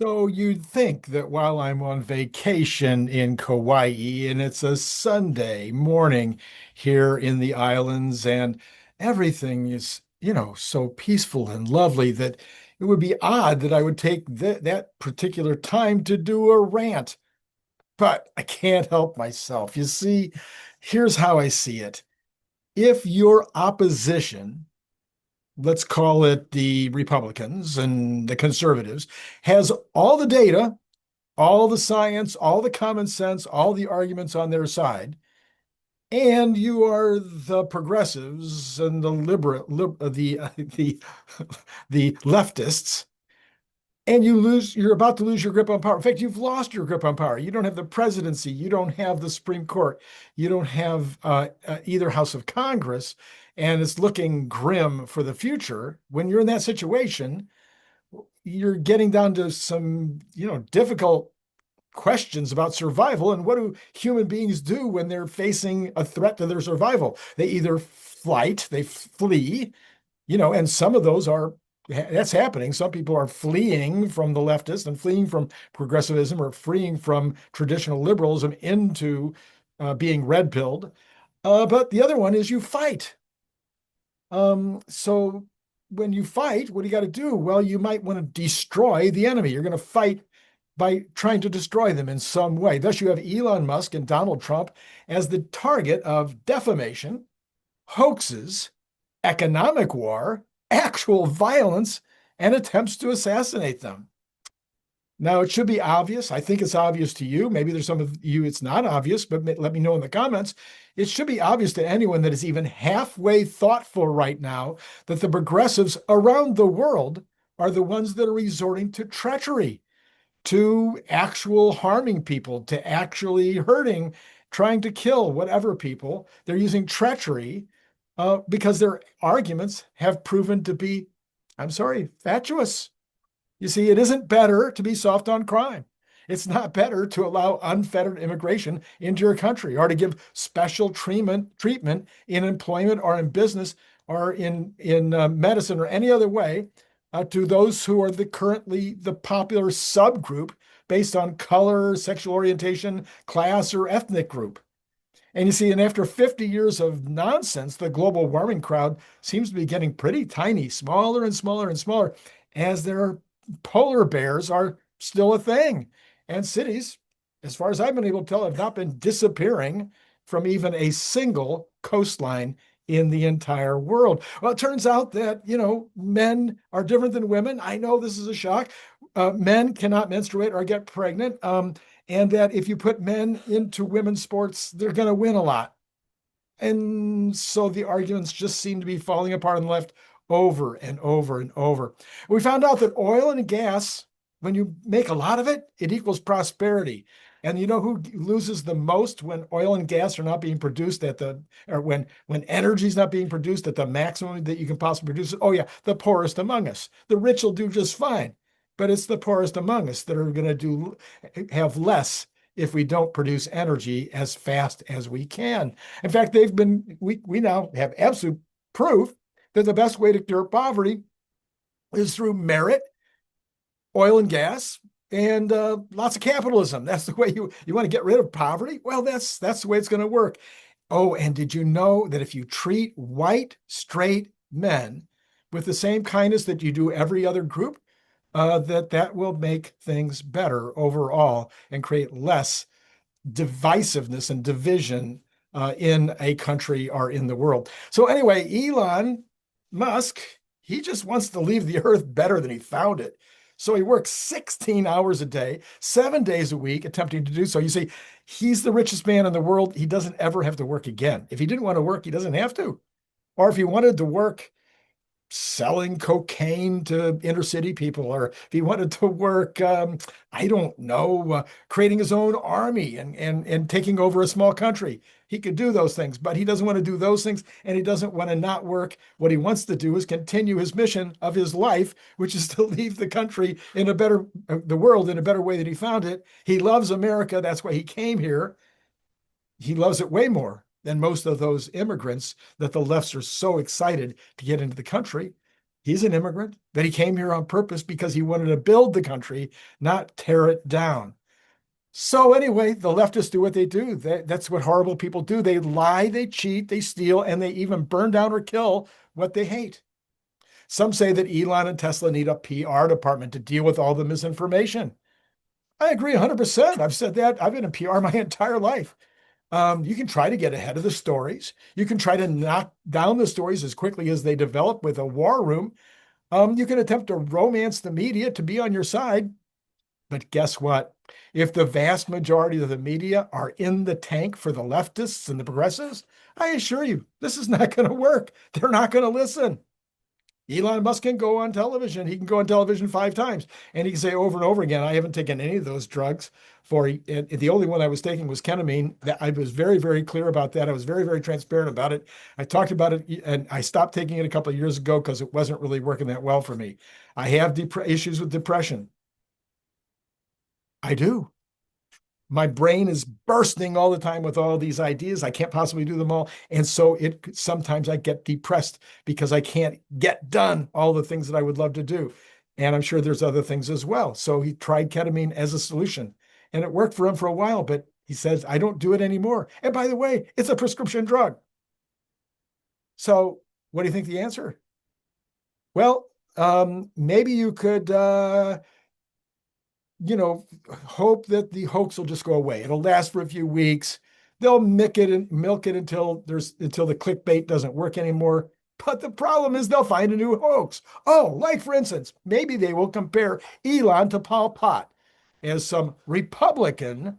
So you'd think that while I'm on vacation in Kauai and it's a Sunday morning here in the islands and everything is, so peaceful and lovely that it would be odd that I would take that particular time to do a rant. But I can't help myself. You see, here's how I see it. If your opposition, let's call it the Republicans and the conservatives, has all the data, all the science, all the common sense, all the arguments on their side, and you are the progressives and the the leftists, and you're about to lose your grip on power. In fact, you've lost your grip on power. You don't have the presidency. You don't have the Supreme Court. You don't have either House of Congress, and it's looking grim for the future. When you're in that situation, you're getting down to some, difficult questions about survival. And what do human beings do when they're facing a threat to their survival? They either they flee, and some of those are that's happening. Some people are fleeing from the leftists and fleeing from progressivism or fleeing from traditional liberalism into being red pilled. But the other one is you fight. So when you fight, what do you got to do? Well, you might want to destroy the enemy. You're going to fight by trying to destroy them in some way. Thus, you have Elon Musk and Donald Trump as the target of defamation, hoaxes, economic war, actual violence, and attempts to assassinate them. Now, it should be obvious. I think it's obvious to you. Maybe there's some of you it's not obvious, but let me know in the comments. It should be obvious to anyone that is even halfway thoughtful right now that the progressives around the world are the ones that are resorting to treachery, to actual harming people, to actually hurting, trying to kill whatever people. They're using treachery because their arguments have proven to be, I'm sorry, fatuous. You see, it isn't better to be soft on crime. It's not better to allow unfettered immigration into your country or to give special treatment in employment or in business or in medicine or any other way to those who are currently the popular subgroup based on color, sexual orientation, class, or ethnic group. And you see, and after 50 years of nonsense, the global warming crowd seems to be getting pretty tiny, smaller and smaller and smaller, as their polar bears are still a thing. And cities, as far as I've been able to tell, have not been disappearing from even a single coastline in the entire world. Well, it turns out that, men are different than women. I know this is a shock. Men cannot menstruate or get pregnant. And that if you put men into women's sports, they're going to win a lot. And so the arguments just seem to be falling apart on the left over and over and over. We found out that oil and gas, when you make a lot of it, it equals prosperity. And you know who loses the most when oil and gas are not being produced or when energy is not being produced at the maximum that you can possibly produce it? Oh yeah, the poorest among us. The rich will do just fine, but it's the poorest among us that are going to have less if we don't produce energy as fast as we can. In fact, we now have absolute proof that the best way to cure poverty is through merit, oil and gas, and lots of capitalism. That's the way you want to get rid of poverty. Well, that's the way it's going to work. Oh, and did you know that if you treat white, straight men with the same kindness that you do every other group, that will make things better overall and create less divisiveness and division in a country or in the world. So anyway, Elon Musk, he just wants to leave the earth better than he found it. So he works 16 hours a day, 7 days a week, attempting to do so. You see, he's the richest man in the world. He doesn't ever have to work again. If he didn't want to work, he doesn't have to. Or if he wanted to work selling cocaine to inner city people, or if he wanted to work, I don't know, creating his own army and taking over a small country. He could do those things, but he doesn't want to do those things, and he doesn't want to not work. What he wants to do is continue his mission of his life, which is to leave the world in a better way than he found it. He loves America. That's why he came here. He loves it way more than most of those immigrants that the lefts are so excited to get into the country. He's an immigrant, that he came here on purpose because he wanted to build the country, not tear it down. So anyway, the leftists do what they do. That's what horrible people do. They lie, they cheat, they steal, and they even burn down or kill what they hate. Some say that Elon and Tesla need a PR department to deal with all the misinformation. I agree 100%. I've said that. I've been in PR my entire life. You can try to get ahead of the stories. You can try to knock down the stories as quickly as they develop with a war room. You can attempt to romance the media to be on your side. But guess what? If the vast majority of the media are in the tank for the leftists and the progressives, I assure you, this is not going to work. They're not going to listen. Elon Musk can go on television. He can go on television 5 times and he can say over and over again, I haven't taken any of those drugs. The only one I was taking was ketamine. I was very, very clear about that. I was very, very transparent about it. I talked about it and I stopped taking it a couple of years ago because it wasn't really working that well for me. I have issues with depression. I do. My brain is bursting all the time with all these ideas. I can't possibly do them all. And so sometimes I get depressed because I can't get done all the things that I would love to do. And I'm sure there's other things as well. So he tried ketamine as a solution and it worked for him for a while, but he says, I don't do it anymore. And by the way, it's a prescription drug. So what do you think the answer? Well, maybe you could, hope that the hoax will just go away. It'll last for a few weeks. They'll milk it until the clickbait doesn't work anymore. But the problem is they'll find a new hoax. Oh, like for instance, maybe they will compare Elon to Pol Pot, as some Republican,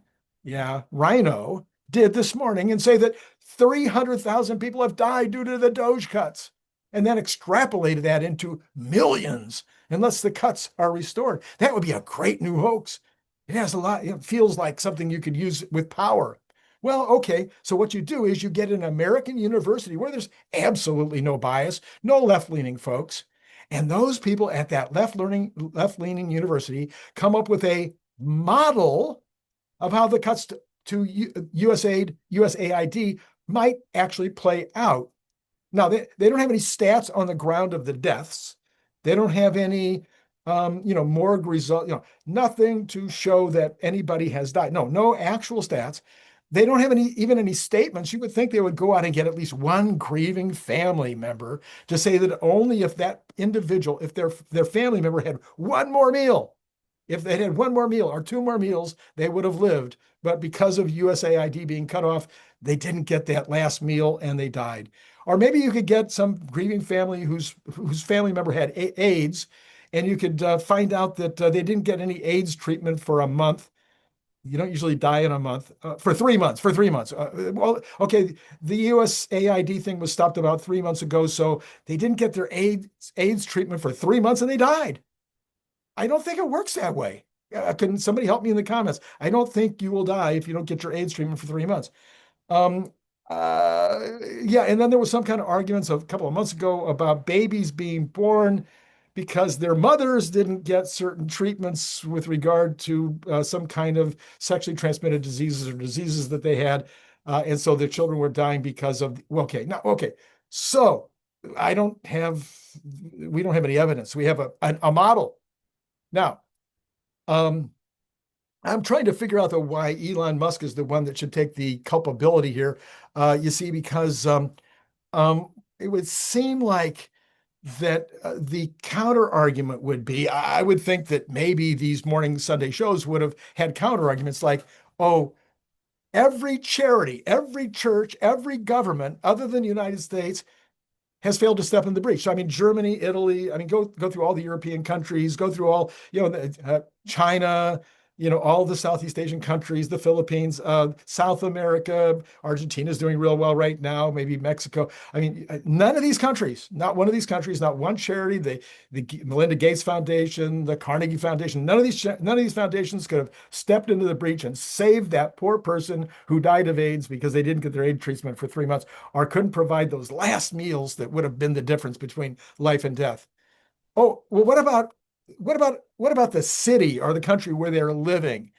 rhino, did this morning and say that 300,000 people have died due to the Doge cuts, and then extrapolated that into millions unless the cuts are restored. That would be a great new hoax. It has a lot, it feels like something you could use with power. Well, okay, so what you do is you get an American university where there's absolutely no bias, no left-leaning folks, and those people at that left-leaning university come up with a model of how the cuts to USAID might actually play out. Now, they don't have any stats on the ground of the deaths. They don't have any, morgue result, nothing to show that anybody has died. No actual stats. They don't have even any statements. You would think they would go out and get at least one grieving family member to say that only if that individual, if their family member had one more meal, if they had one more meal or 2 more meals, they would have lived. But because of USAID being cut off, they didn't get that last meal and they died. Or maybe you could get some grieving family whose family member had AIDS, and you could find out that they didn't get any AIDS treatment for a month. You don't usually die in a month. For 3 months. Well, okay, the USAID thing was stopped about 3 months ago, so they didn't get their AIDS treatment for 3 months and they died. I don't think it works that way. Can somebody help me in the comments? I don't think you will die if you don't get your AIDS treatment for 3 months. And then there was some kind of arguments a couple of months ago about babies being born because their mothers didn't get certain treatments with regard to some kind of sexually transmitted diseases or diseases that they had. And so their children were dying because of, So we don't have any evidence. We have a model. Now, I'm trying to figure out why Elon Musk is the one that should take the culpability here. You see, because it would seem like that the counter argument would be, I would think that maybe these morning Sunday shows would have had counter arguments like, oh, every charity, every church, every government other than the United States has failed to step in the breach. So, I mean, Germany, Italy, go through all the European countries, go through all, China, all the Southeast Asian countries, the Philippines, South America, Argentina is doing real well right now, maybe Mexico. None of these countries, not one of these countries, not one charity, the Melinda Gates Foundation, the Carnegie Foundation, none of these foundations could have stepped into the breach and saved that poor person who died of AIDS because they didn't get their AIDS treatment for 3 months or couldn't provide those last meals that would have been the difference between life and death. Oh, well, what about the city or the country where they're living?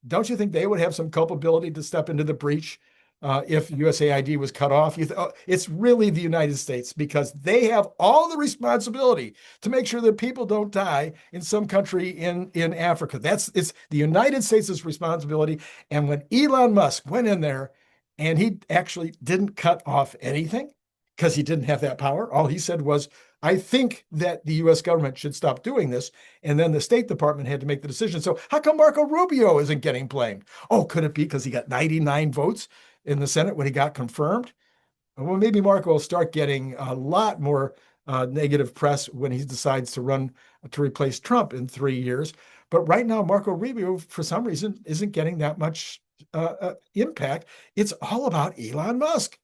Don't you think they would have some culpability to step into the breach if USAID was cut off. It's really the United States because they have all the responsibility to make sure that people don't die in some country in Africa. It's the United States' responsibility. And when Elon Musk went in there and he actually didn't cut off anything because he didn't have that power, all he said was, I think that the US government should stop doing this. And then the State Department had to make the decision. So how come Marco Rubio isn't getting blamed? Oh, could it be because he got 99 votes in the Senate when he got confirmed? Well, maybe Marco will start getting a lot more negative press when he decides to run to replace Trump in 3 years. But right now, Marco Rubio, for some reason, isn't getting that much impact. It's all about Elon Musk.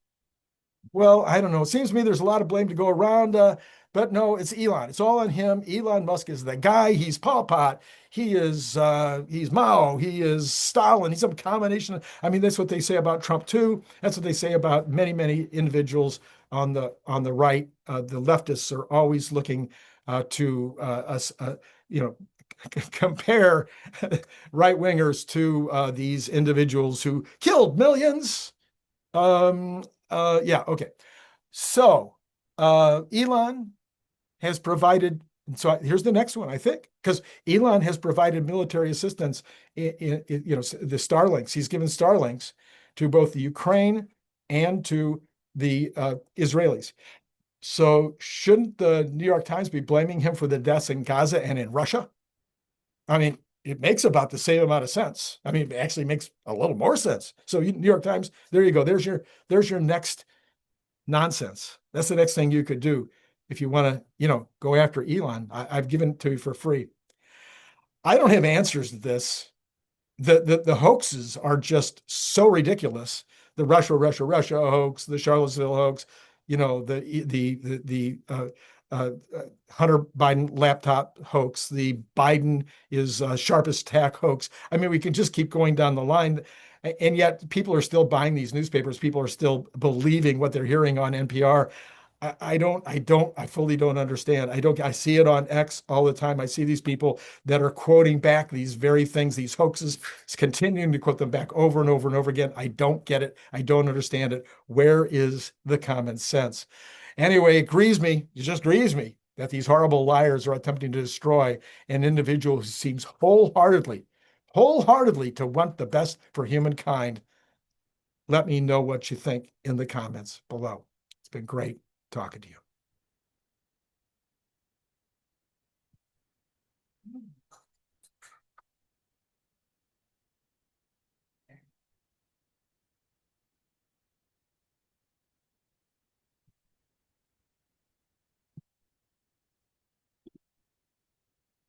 Well, I don't know. It seems to me there's a lot of blame to go around, but no, it's Elon. It's all on him. Elon Musk is the guy. He's Pol Pot. He's Mao. He is Stalin. He's some combination. I mean, that's what they say about Trump too. That's what they say about many, many individuals on the right. The leftists are always looking to us, you know, compare right wingers to these individuals who killed millions. Yeah, okay. So Elon has provided, and so here's the next one, I think, because Elon has provided military assistance in the Starlinks. He's given Starlinks to both the Ukraine and to the Israelis. So shouldn't the New York Times be blaming him for the deaths in Gaza and in Russia? I mean, it makes about the same amount of sense. I mean, it actually makes a little more sense. So New York Times, there you go. There's your next nonsense. That's the next thing you could do if you want to, go after Elon. I've given it to you for free. I don't have answers to this. The hoaxes are just so ridiculous. The Russia hoax, the Charlottesville hoax, the Hunter Biden laptop hoax, the Biden is sharpest tack hoax. I mean, we can just keep going down the line. And yet people are still buying these newspapers. People are still believing what they're hearing on NPR. I fully don't understand. I see it on X all the time. I see these people that are quoting back these very things, these hoaxes, continuing to quote them back over and over and over again. I don't get it. I don't understand it. Where is the common sense? Anyway, it just grieves me that these horrible liars are attempting to destroy an individual who seems wholeheartedly to want the best for humankind. Let me know what you think in the comments below. It's been great talking to you.